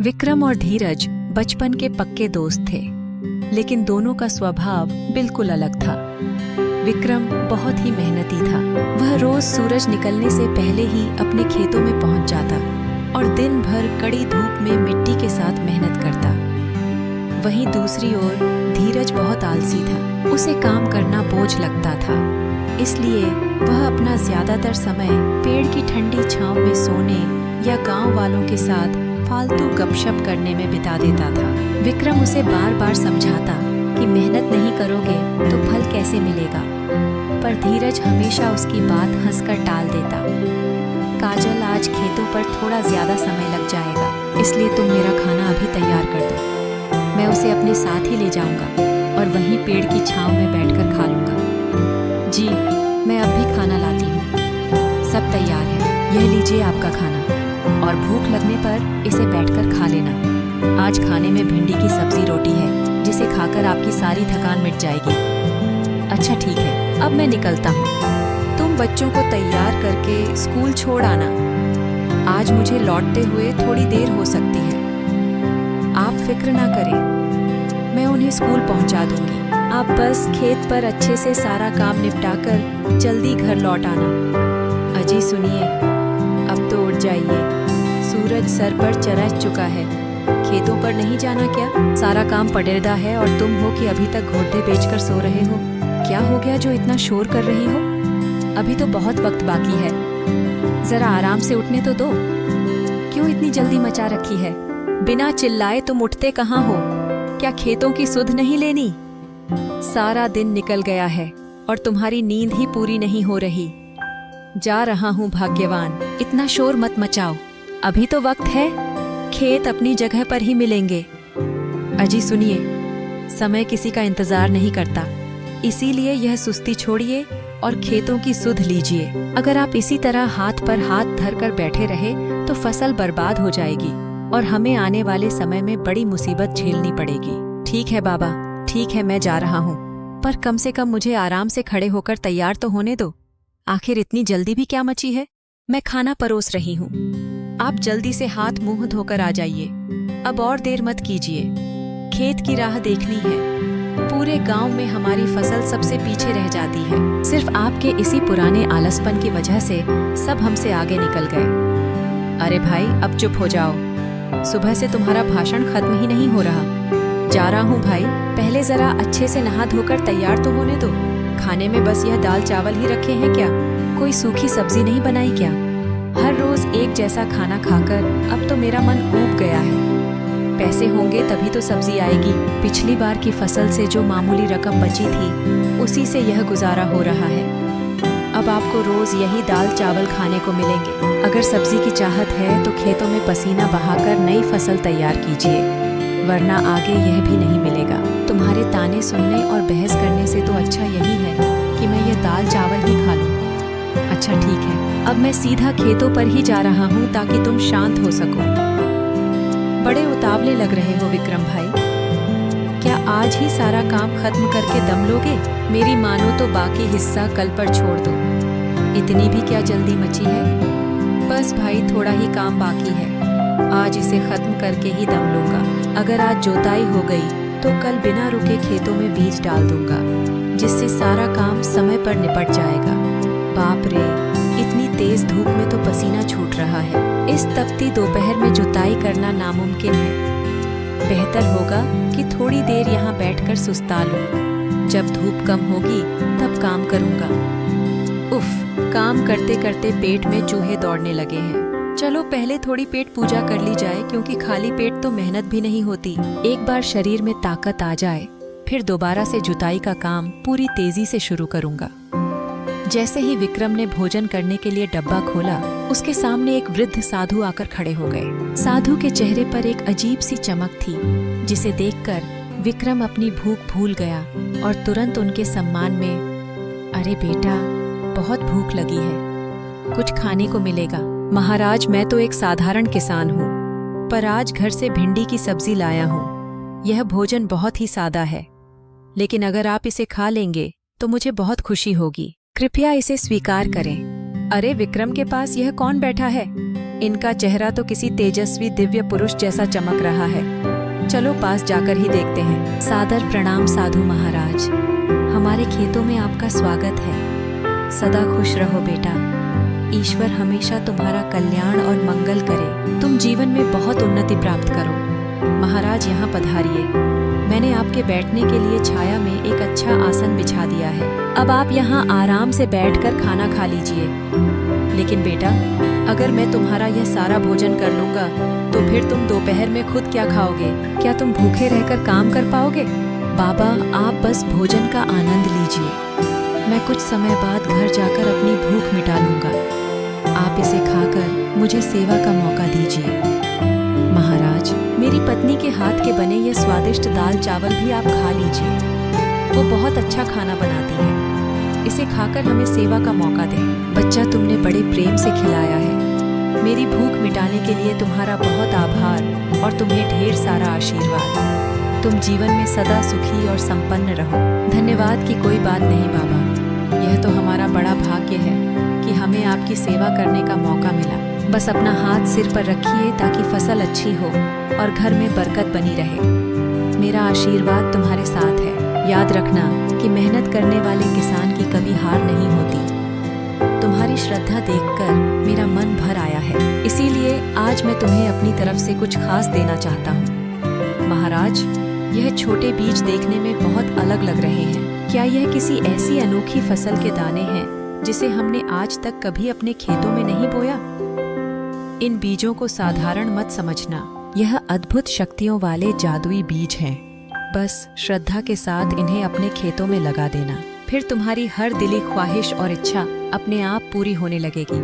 विक्रम और धीरज बचपन के पक्के दोस्त थे, लेकिन दोनों का स्वभाव बिल्कुल अलग था। विक्रम बहुत ही मेहनती था। वह रोज सूरज निकलने से पहले ही अपने खेतों में पहुंच जाता और दिन भर कड़ी धूप में मिट्टी के साथ मेहनत करता। वहीं दूसरी ओर धीरज बहुत आलसी था। उसे काम करना बोझ लगता था, इसलिए वह अपना ज्यादातर समय पेड़ की ठंडी छांव में सोने या गांव वालों के साथ फालतू गपशप करने में बिता देता था। विक्रम उसे बार बार समझाता कि मेहनत नहीं करोगे तो फल कैसे मिलेगा, पर धीरज हमेशा उसकी बात हंसकर टाल देता। काजल, आज खेतों पर थोड़ा ज्यादा समय लग जाएगा, इसलिए तुम मेरा खाना अभी तैयार कर दो। मैं उसे अपने साथ ही ले जाऊंगा और वहीं पेड़ की छांव में बैठकर खा लूंगा। जी, मैं अब भी खाना लाती हूँ। सब तैयार है, यह लीजिए आपका खाना, और भूख लगने पर इसे बैठकर खा लेना। आज खाने में भिंडी की सब्जी रोटी है, जिसे खाकर आपकी सारी थकान मिट जाएगी। अच्छा ठीक है, अब मैं निकलता हूँ। तुम बच्चों को तैयार करके स्कूल छोड़ आना। आज मुझे लौटते हुए थोड़ी देर हो सकती है। आप फिक्र ना करें, मैं उन्हें स्कूल पहुँचा दूंगी। आप बस खेत पर अच्छे से सारा काम निपटाकर जल्दी घर लौट आना। अजी सुनिए, अब तो उठ जाइए, सूरज सर पर चढ़ चुका है। खेतों पर नहीं जाना क्या? सारा काम पड़ेदा है और तुम हो कि अभी तक घोड़े बेचकर सो रहे हो। क्या हो गया जो इतना शोर कर रही हो? अभी तो बहुत वक्त बाकी है, जरा आराम से उठने तो दो। क्यों इतनी जल्दी मचा रखी है? बिना चिल्लाए तुम उठते कहाँ हो? क्या खेतों की सुध नहीं लेनी? सारा दिन निकल गया है और तुम्हारी नींद ही पूरी नहीं हो रही। जा रहा हूँ भाग्यवान, इतना शोर मत मचाओ, अभी तो वक्त है। खेत अपनी जगह पर ही मिलेंगे। अजी सुनिए, समय किसी का इंतजार नहीं करता, इसीलिए यह सुस्ती छोड़िए और खेतों की सुध लीजिए। अगर आप इसी तरह हाथ पर हाथ धरकर बैठे रहे तो फसल बर्बाद हो जाएगी और हमें आने वाले समय में बड़ी मुसीबत झेलनी पड़ेगी। ठीक है बाबा, ठीक है, मैं जा रहा हूँ, पर कम से कम मुझे आराम से खड़े होकर तैयार तो होने दो। आखिर इतनी जल्दी भी क्या मची है? मैं खाना परोस रही हूँ, आप जल्दी से हाथ मुंह धोकर आ जाइए। अब और देर मत कीजिए, खेत की राह देखनी है। पूरे गांव में हमारी फसल सबसे पीछे रह जाती है। सिर्फ आपके इसी पुराने आलसपन की वजह से सब हमसे आगे निकल गए। अरे भाई, अब चुप हो जाओ, सुबह से तुम्हारा भाषण खत्म ही नहीं हो रहा। जा रहा हूँ भाई, पहले जरा अच्छे से नहा धोकर तैयार तो होने दो। खाने में बस यह दाल चावल ही रखे हैं क्या? कोई सूखी सब्जी नहीं बनाई क्या? हर रोज एक जैसा खाना खाकर अब तो मेरा मन ऊब गया है। पैसे होंगे तभी तो सब्जी आएगी। पिछली बार की फसल से जो मामूली रकम बची थी, उसी से यह गुजारा हो रहा है। अब आपको रोज यही दाल चावल खाने को मिलेंगे। अगर सब्जी की चाहत है तो खेतों में पसीना बहाकर नई फसल तैयार कीजिए, वरना आगे यह भी नहीं मिलेगा। तुम्हारे ताने सुनने और बहस करने से तो अच्छा यही है कि मैं यह दाल चावल ही खा लूं। अच्छा ठीक है, अब मैं सीधा खेतों पर ही जा रहा हूँ ताकि तुम शांत हो सको। बड़े उतावले लग रहे हो विक्रम भाई, क्या आज ही सारा काम खत्म करके दम लोगे? मेरी मानो तो बाकी हिस्सा कल पर छोड़ दो। इतनी भी क्या जल्दी मची है? बस भाई, थोड़ा ही काम बाकी है, आज इसे खत्म करके ही दम लूंगा। अगर आज जोताई हो गई तो कल बिना रुके खेतों में बीज डाल दूंगा, जिससे सारा काम समय पर निपट जाएगा। बाप रे, इतनी तेज धूप में तो पसीना छूट रहा है। इस तपती दोपहर में जुताई करना नामुमकिन है। बेहतर होगा कि थोड़ी देर यहाँ बैठकर सुस्ता लूं। जब धूप कम होगी तब काम करूंगा। उफ, काम करते करते पेट में चूहे दौड़ने लगे हैं। चलो पहले थोड़ी पेट पूजा कर ली जाए, क्योंकि खाली पेट तो मेहनत भी नहीं होती। एक बार शरीर में ताकत आ जाए, फिर दोबारा से जुताई का काम पूरी तेजी से शुरू करूंगा। जैसे ही विक्रम ने भोजन करने के लिए डब्बा खोला, उसके सामने एक वृद्ध साधु आकर खड़े हो गए। साधु के चेहरे पर एक अजीब सी चमक थी, जिसे देखकर विक्रम अपनी भूख भूल गया और तुरंत उनके सम्मान में, अरे बेटा, बहुत भूख लगी है, कुछ खाने को मिलेगा। महाराज, मैं तो एक साधारण किसान हूँ, पर आज घर से भिंडी की सब्जी लाया हूँ। यह भोजन बहुत ही सादा है, लेकिन अगर आप इसे खा लेंगे तो मुझे बहुत खुशी होगी। कृपया इसे स्वीकार करें। अरे विक्रम के पास यह कौन बैठा है? इनका चेहरा तो किसी तेजस्वी दिव्य पुरुष जैसा चमक रहा है। चलो पास जाकर ही देखते हैं। सादर प्रणाम साधु महाराज, हमारे खेतों में आपका स्वागत है। सदा खुश रहो बेटा, ईश्वर हमेशा तुम्हारा कल्याण और मंगल करे। तुम जीवन में बहुत उन्नति प्राप्त करो। महाराज यहाँ पधारिए, मैंने आपके बैठने के लिए छाया में एक अच्छा आसन बिछा दिया है। अब आप यहाँ आराम से बैठकर खाना खा लीजिए। लेकिन बेटा, अगर मैं तुम्हारा यह सारा भोजन कर लूँगा तो फिर तुम दोपहर में खुद क्या खाओगे? क्या तुम भूखे रहकर काम कर पाओगे? बाबा, आप बस भोजन का आनंद लीजिए, मैं कुछ समय बाद घर जाकर अपनी भूख मिटा लूँगा। आप इसे खाकर मुझे सेवा का मौका दीजिए। महाराज, मेरी पत्नी के हाथ के बने ये स्वादिष्ट दाल चावल भी आप खा लीजिए, वो बहुत अच्छा खाना बनाती है। इसे खाकर हमें सेवा का मौका दें। बच्चा, तुमने बड़े प्रेम से खिलाया है। मेरी भूख मिटाने के लिए तुम्हारा बहुत आभार और तुम्हें ढेर सारा आशीर्वाद। तुम जीवन में सदा सुखी और संपन्न रहो। धन्यवाद की कोई बात नहीं बाबा, यह तो हमारा बड़ा भाग्य है कि हमें आपकी सेवा करने का मौका मिला। बस अपना हाथ सिर पर रखिए ताकि फसल अच्छी हो और घर में बरकत बनी रहे। मेरा आशीर्वाद तुम्हारे साथ है। याद रखना कि मेहनत करने वाले किसान की कभी हार नहीं होती। तुम्हारी श्रद्धा देखकर मेरा मन भर आया है, इसीलिए आज मैं तुम्हें अपनी तरफ से कुछ खास देना चाहता हूँ। महाराज, यह छोटे बीज देखने में बहुत अलग लग रहे हैं। क्या यह किसी ऐसी अनोखी फसल के दाने हैं जिसे हमने आज तक कभी अपने खेतों में नहीं बोया? इन बीजों को साधारण मत समझना, यह अद्भुत शक्तियों वाले जादुई बीज हैं। बस श्रद्धा के साथ इन्हें अपने खेतों में लगा देना, फिर तुम्हारी हर दिली ख्वाहिश और इच्छा अपने आप पूरी होने लगेगी।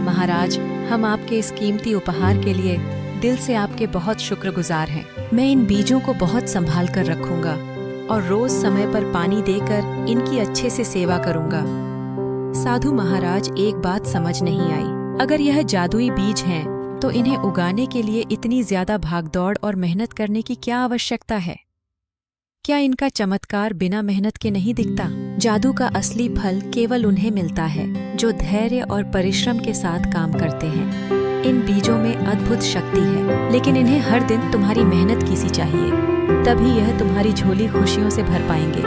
महाराज, हम आपके इस कीमती उपहार के लिए दिल से आपके बहुत शुक्रगुजार हैं। मैं इन बीजों को बहुत संभाल कर रखूंगा और रोज समय पर पानी देकर इनकी अच्छे से सेवा करूंगा। साधु महाराज, एक बात समझ नहीं आई, अगर यह जादुई बीज हैं तो इन्हें उगाने के लिए इतनी ज्यादा भागदौड़ और मेहनत करने की क्या आवश्यकता है? क्या इनका चमत्कार बिना मेहनत के नहीं दिखता? जादू का असली फल केवल उन्हें मिलता है जो धैर्य और परिश्रम के साथ काम करते हैं। इन बीजों में अद्भुत शक्ति है, लेकिन इन्हें हर दिन तुम्हारी मेहनत की सी चाहिए, तभी यह तुम्हारी झोली खुशियों से भर पाएंगे।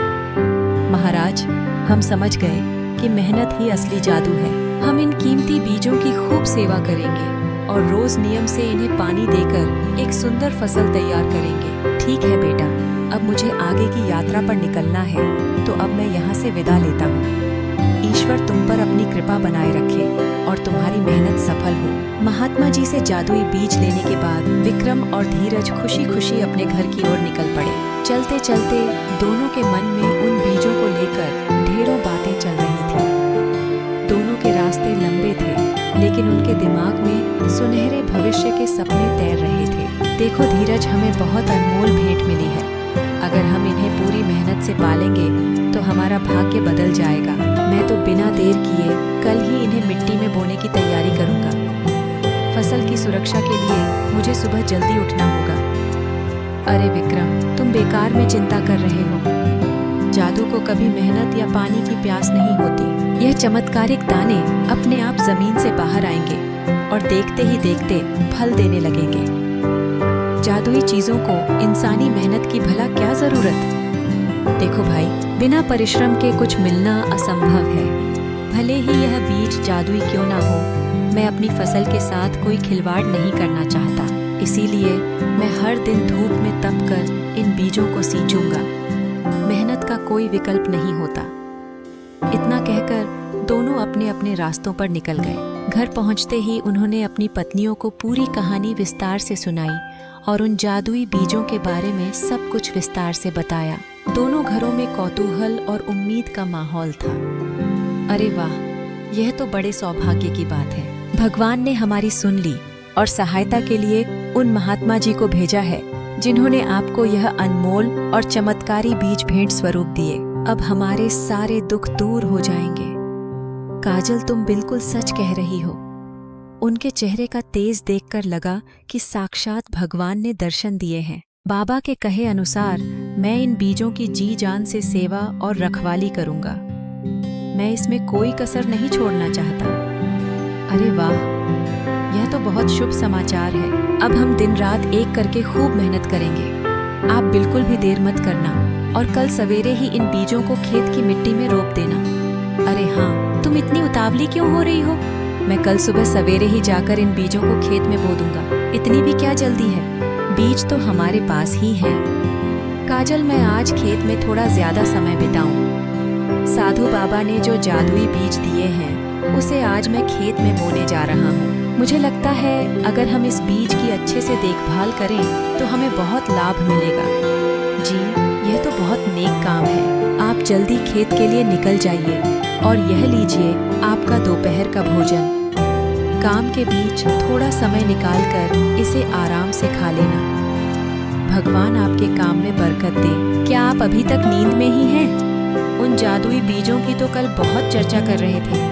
महाराज, हम समझ गए कि मेहनत ही असली जादू है। हम इन कीमती बीजों की खूब सेवा करेंगे और रोज नियम से इन्हें पानी देकर एक सुंदर फसल तैयार करेंगे। ठीक है बेटा, अब मुझे आगे की यात्रा पर निकलना है, तो अब मैं यहाँ से विदा लेता हूँ। ईश्वर तुम पर अपनी कृपा बनाए रखे और तुम्हारी मेहनत सफल हो। महात्मा जी से जादुई बीज लेने के बाद विक्रम और धीरज खुशी खुशी अपने घर की ओर निकल पड़े। चलते चलते दोनों के मन में उन बीजों को लेकर ढेरों बातें चल रही थी। दोनों के रास्ते लंबे थे, लेकिन उनके दिमाग में सुनहरे भविष्य के सपने तैर रहे थे। देखो धीरज, हमें बहुत अनमोल भेंट मिली है। अगर हम इन्हें पूरी मेहनत से पालेंगे तो हमारा भाग्य बदल जाएगा। मैं तो बिना देर किए कल ही इन्हें मिट्टी में बोने की तैयारी करूंगा। फसल की सुरक्षा के लिए मुझे सुबह जल्दी उठना होगा। अरे विक्रम, तुम बेकार में चिंता कर रहे हो। जादू को कभी मेहनत या पानी की प्यास नहीं होती। यह चमत्कारिक दाने अपने आप जमीन से बाहर आएंगे और देखते ही देखते फल देने लगेंगे। जादुई चीजों को इंसानी मेहनत की भला क्या जरूरत? देखो भाई, बिना परिश्रम के कुछ मिलना असंभव है। भले ही यह बीज जादुई क्यों ना हो, मैं अपनी फसल के साथ कोई खिलवाड़ नहीं करना चाहता। इसीलिए मैं हर दिन धूप में तप कर इन बीजों को सींचूंगा। मेहनत का कोई विकल्प नहीं होता। इतना कहकर दोनों अपने अपने रास्तों पर निकल गए। घर पहुंचते ही उन्होंने अपनी पत्नियों को पूरी कहानी विस्तार से सुनाई और उन जादुई बीजों के बारे में सब कुछ विस्तार से बताया। दोनों घरों में कौतूहल और उम्मीद का माहौल था। अरे वाह, यह तो बड़े सौभाग्य की बात है। भगवान ने हमारी सुन ली और सहायता के लिए उन महात्मा जी को भेजा है जिन्होंने आपको यह अनमोल और चमत्कारी बीज भेंट स्वरूप दिए। अब हमारे सारे दुख दूर हो जाएंगे। काजल, तुम बिल्कुल सच कह रही हो। उनके चेहरे का तेज देखकर लगा कि साक्षात भगवान ने दर्शन दिए हैं। बाबा के कहे अनुसार मैं इन बीजों की जी जान से सेवा और रखवाली करूंगा। मैं इसमें कोई कसर नहीं छोड़ना चाहता। अरे वाह, यह तो बहुत शुभ समाचार है। अब हम दिन रात एक करके खूब मेहनत करेंगे। आप बिल्कुल भी देर मत करना और कल सवेरे ही इन बीजों को खेत की मिट्टी में रोप देना। अरे हाँ, तुम इतनी उतावली क्यों हो रही हो? मैं कल सुबह सवेरे ही जाकर इन बीजों को खेत में बो दूंगा। इतनी भी क्या जल्दी है? बीज तो हमारे पास ही है। काजल, मैं आज खेत में थोड़ा ज्यादा समय बिताऊं। साधु बाबा ने जो जादुई बीज दिए हैं उसे आज मैं खेत में बोने जा रहा हूँ। मुझे लगता है अगर हम इस बीज की अच्छे से देखभाल करें तो हमें बहुत लाभ मिलेगा। जी, यह तो बहुत नेक काम है। आप जल्दी खेत के लिए निकल जाइए और यह लीजिए आपका दोपहर का भोजन। काम के बीच थोड़ा समय निकालकर इसे आराम से खा लेना। भगवान आपके काम में बरकत दे। क्या आप अभी तक नींद में ही हैं? उन जादुई बीजों की तो कल बहुत चर्चा कर रहे थे।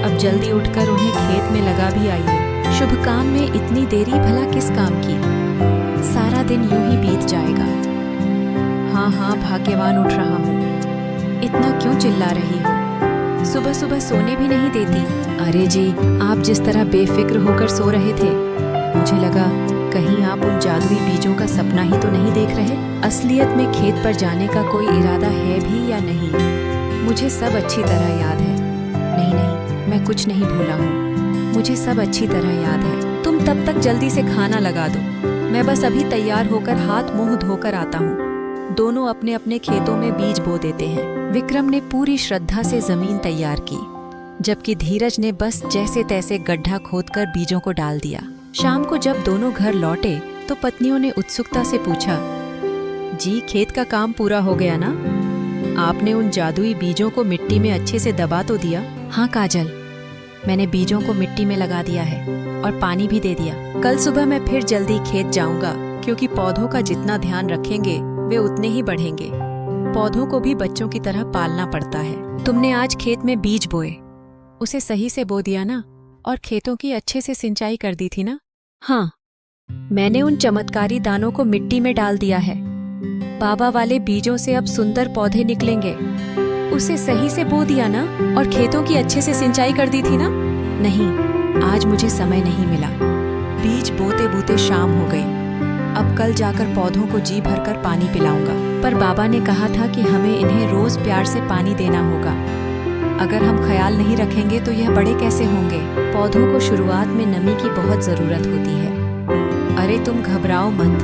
अब जल्दी उठकर उन्हें खेत में लगा भी आइए। शुभ काम में इतनी देरी भला किस काम की? सारा दिन यूं ही बीत जाएगा। हाँ, भाग्यवान उठ रहा हूँ। इतना क्यों चिल्ला रही हो? सुबह सुबह सोने भी नहीं देती। अरे जी, आप जिस तरह बेफिक्र होकर सो रहे थे, मुझे लगा कहीं आप उन जादुई बीजों का सपना ही तो नहीं देख रहे। असलियत में खेत पर जाने का कोई इरादा है भी या नहीं, मुझे सब अच्छी तरह याद है। नहीं, मैं कुछ नहीं भूला हूँ। मुझे सब अच्छी तरह याद है। तुम तब तक जल्दी से खाना लगा दो। मैं बस अभी तैयार होकर हाथ मुंह धोकर आता हूँ। दोनों अपने अपने खेतों में बीज बो देते हैं। विक्रम ने पूरी श्रद्धा से जमीन तैयार की, जबकि धीरज ने बस जैसे तैसे गड्ढा खोदकर बीजों को डाल दिया। शाम को जब दोनों घर लौटे तो पत्नियों ने उत्सुकता से पूछा, जी, खेत का काम पूरा हो गया ना? आपने उन जादुई बीजों को मिट्टी में अच्छे से दबा तो दिया? हाँ काजल, मैंने बीजों को मिट्टी में लगा दिया है और पानी भी दे दिया। कल सुबह मैं फिर जल्दी खेत जाऊंगा, क्योंकि पौधों का जितना ध्यान रखेंगे वे उतने ही बढ़ेंगे। पौधों को भी बच्चों की तरह पालना पड़ता है। तुमने आज खेत में बीज बोए, उसे सही से बो दिया ना? और खेतों की अच्छे से सिंचाई कर दी थी ना? हाँ, मैंने उन चमत्कारी दानों को मिट्टी में डाल दिया है। बाबा वाले बीजों से अब सुंदर पौधे निकलेंगे। उसे सही से बो दिया ना? और खेतों की अच्छे से सिंचाई कर दी थी ना? नहीं, आज मुझे समय नहीं मिला। बीज बोते बोते शाम हो गई। अब कल जाकर पौधों को जी भरकर पानी पिलाऊंगा। पर बाबा ने कहा था कि हमें इन्हें रोज प्यार से पानी देना होगा। अगर हम ख्याल नहीं रखेंगे तो यह बड़े कैसे होंगे? पौधों को शुरुआत में नमी की बहुत जरूरत होती है। अरे तुम घबराओ मत,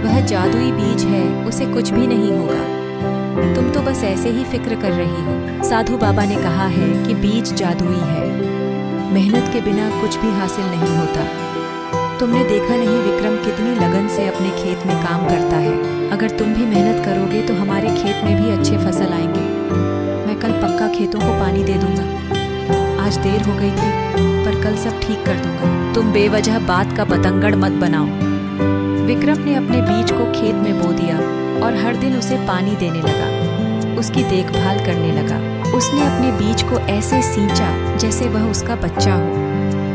वह जादुई बीज है, उसे कुछ भी नहीं होगा। तुम तो बस ऐसे ही फिक्र कर रही हो। साधु बाबा ने कहा है कि बीज जादुई है, मेहनत के बिना कुछ भी हासिल नहीं होता। तुमने देखा नहीं विक्रम कितनी लगन से अपने खेत में काम करता है। अगर तुम भी मेहनत करोगे तो हमारे खेत में भी अच्छे फसल आएंगे। मैं कल पक्का खेतों को पानी दे दूंगा। आज देर हो गई थी, पर कल सब ठीक कर दूंगा। तुम बेवजह बात का बतंगड़ मत बनाओ। विक्रम ने अपने बीज को खेत में बो दिया और हर दिन उसे पानी देने लगा, उसकी देखभाल करने लगा। उसने अपने बीज को ऐसे सींचा जैसे वह उसका बच्चा हो।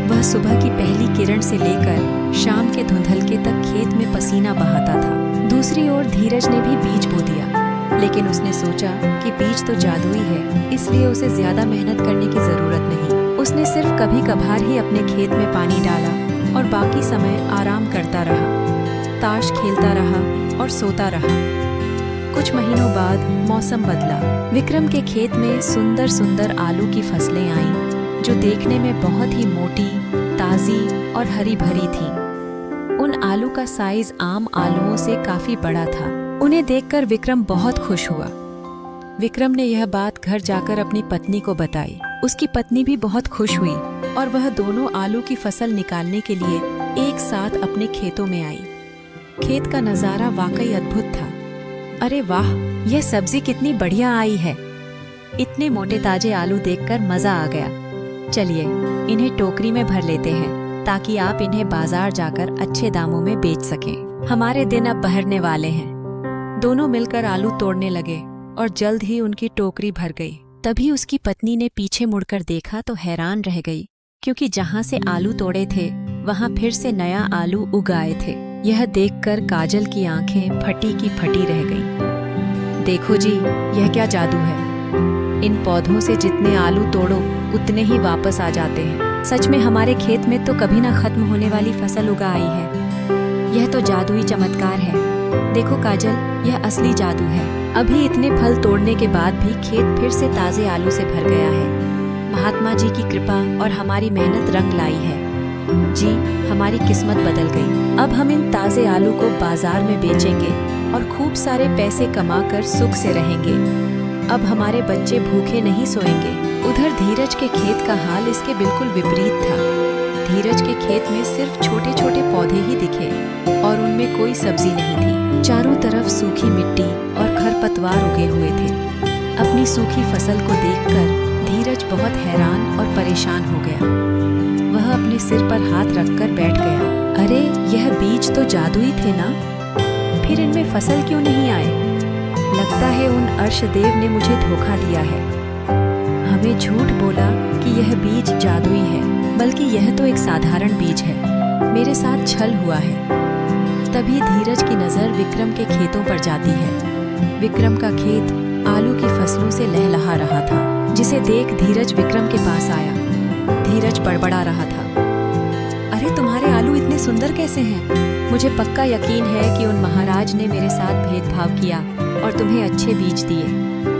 वह सुबह की पहली किरण से लेकर शाम के धुंधलके तक खेत में पसीना बहाता था। दूसरी ओर धीरज ने भी बीज बो दिया, लेकिन उसने सोचा कि बीज तो जादुई है, इसलिए उसे ज्यादा मेहनत करने की जरूरत नहीं। उसने सिर्फ कभी कभार ही अपने खेत में पानी डाला और बाकी समय आराम करता रहा, ताश खेलता रहा और सोता रहा। कुछ महीनों बाद मौसम बदला। विक्रम के खेत में सुंदर सुंदर आलू की फसलें आईं, जो देखने में बहुत ही मोटी, ताजी और हरी भरी थी। उन आलू का साइज आम आलूओं से काफी बड़ा था। उन्हें देखकर विक्रम बहुत खुश हुआ। विक्रम ने यह बात घर जाकर अपनी पत्नी को बताई। उसकी पत्नी भी बहुत खुश हुई और वह दोनों आलू की फसल निकालने के लिए एक साथ अपने खेतों में आई। खेत का नजारा वाकई अद्भुत था। अरे वाह, यह सब्जी कितनी बढ़िया आई है। इतने मोटे ताजे आलू देखकर मजा आ गया। चलिए इन्हें टोकरी में भर लेते हैं, ताकि आप इन्हें बाजार जाकर अच्छे दामों में बेच सकें। हमारे दिन अब बहरने वाले हैं। दोनों मिलकर आलू तोड़ने लगे और जल्द ही उनकी टोकरी भर गई। तभी उसकी पत्नी ने पीछे मुड़कर देखा तो हैरान रह गई, क्योंकि जहाँ से आलू तोड़े थे वहाँ फिर से नया आलू उग आए थे। यह देखकर काजल की आंखें फटी की फटी रह गईं। देखो जी, यह क्या जादू है। इन पौधों से जितने आलू तोड़ो उतने ही वापस आ जाते हैं। सच में हमारे खेत में तो कभी ना खत्म होने वाली फसल उगा आई है। यह तो जादुई चमत्कार है। देखो काजल, यह असली जादू है। अभी इतने फल तोड़ने के बाद भी खेत फिर से ताजे आलू से भर गया है। महात्मा जी की कृपा और हमारी मेहनत रंग लाई है। जी, हमारी किस्मत बदल गई। अब हम इन ताजे आलू को बाजार में बेचेंगे और खूब सारे पैसे कमाकर सुख से रहेंगे। अब हमारे बच्चे भूखे नहीं सोएंगे। उधर धीरज के खेत का हाल इसके बिल्कुल विपरीत था। धीरज के खेत में सिर्फ छोटे छोटे पौधे ही दिखे और उनमें कोई सब्जी नहीं थी। चारों तरफ सूखी मिट्टी और खरपतवार उगे हुए थे। अपनी सूखी फसल को देखकर धीरज बहुत हैरान और परेशान हो गया। वह अपने सिर पर हाथ रखकर बैठ गया। अरे, यह बीज तो जादुई थे ना? फिर इनमें फसल क्यों नहीं आए? लगता है उन अर्शदेव ने मुझे धोखा दिया है। हमें झूठ बोला कि यह बीज जादुई है, बल्कि यह तो एक साधारण बीज है। मेरे साथ छल हुआ है। तभी धीरज की नजर विक्रम के खेतों पर जाती है। विक्रम का खेत आलू की फसलों से लहलहा रहा था, जिसे देख धीरज विक्रम के पास आया। धीरज बड़बड़ा रहा था। अरे, तुम्हारे आलू इतने सुंदर कैसे हैं? मुझे पक्का यकीन है कि उन महाराज ने मेरे साथ भेदभाव किया और तुम्हें अच्छे बीज दिए।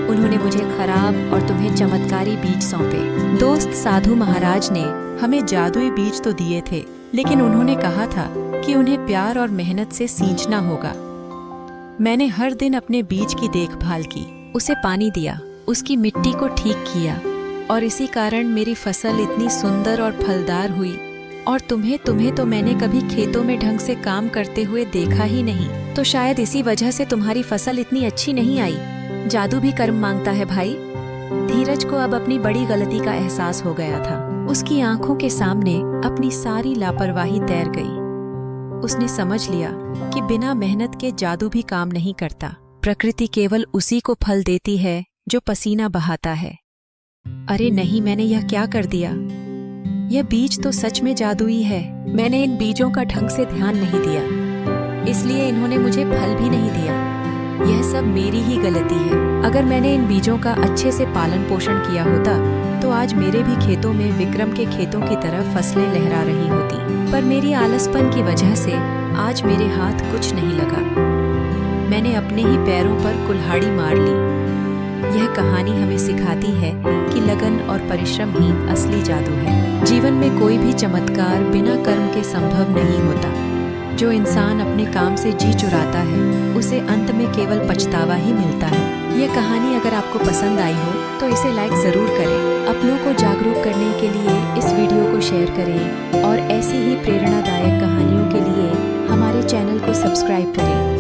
उन्होंने मुझे खराब और तुम्हें चमत्कारी बीज सौंपे। दोस्त साधु महाराज ने हमें जादुई बीज तो दिए थे, लेकिन उन्होंने कहा था कि उन्हें प्यार और मेहनत से सींचना होगा। मैंने हर दिन अपने बीज की देखभाल की, उसे पानी दिया, उसकी मिट्टी को ठीक किया और इसी कारण मेरी फसल इतनी सुंदर और फलदार हुई। और तुम्हें तो मैंने कभी खेतों में ढंग से काम करते हुए देखा ही नहीं, तो शायद इसी वजह से तुम्हारी फसल इतनी अच्छी नहीं आई। जादू भी कर्म मांगता है भाई। धीरज को अब अपनी बड़ी गलती का एहसास हो गया था। उसकी आंखों के सामने अपनी सारी लापरवाही तैर गई। उसने समझ लिया कि बिना मेहनत के जादू भी काम नहीं करता। प्रकृति केवल उसी को फल देती है जो पसीना बहाता है। अरे नहीं, मैंने यह क्या कर दिया? यह बीज तो सच में जादुई है। मैंने इन बीजों का ढंग से ध्यान नहीं दिया, इसलिए इन्होंने मुझे फल भी नहीं दिया। यह सब मेरी ही गलती है। अगर मैंने इन बीजों का अच्छे से पालन पोषण किया होता तो आज मेरे भी खेतों में विक्रम के खेतों की तरह फसलें लहरा रही होती। पर मेरी आलसपन की वजह से आज मेरे हाथ कुछ नहीं लगा। मैंने अपने ही पैरों पर कुल्हाड़ी मार ली। यह कहानी हमें सिखाती है कि लगन और परिश्रम ही असली जादू है। जीवन में कोई भी चमत्कार बिना कर्म के संभव नहीं होता। जो इंसान अपने काम से जी चुराता है, उसे अंत में केवल पछतावा ही मिलता है। यह कहानी अगर आपको पसंद आई हो तो इसे लाइक जरूर करें। अपनों को जागरूक करने के लिए इस वीडियो को शेयर करें और ऐसी ही प्रेरणादायक कहानियों के लिए हमारे चैनल को सब्सक्राइब करें।